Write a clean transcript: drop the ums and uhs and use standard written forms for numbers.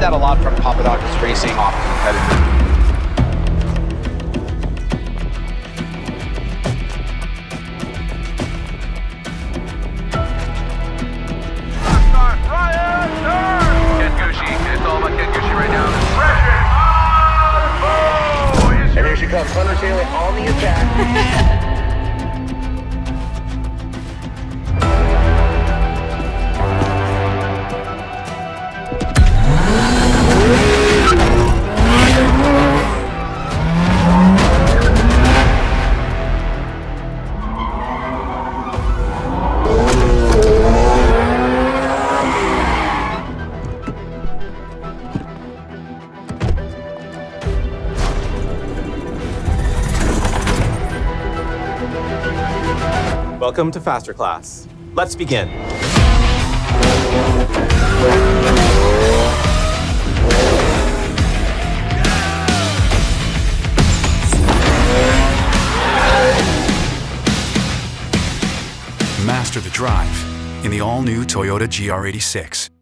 that a lot from Papadakis Racing off competitor. And here she comes, Thunder sailing on the attack. Welcome to Fasterclass. Let's begin. Master the drive in the all-new Toyota GR86.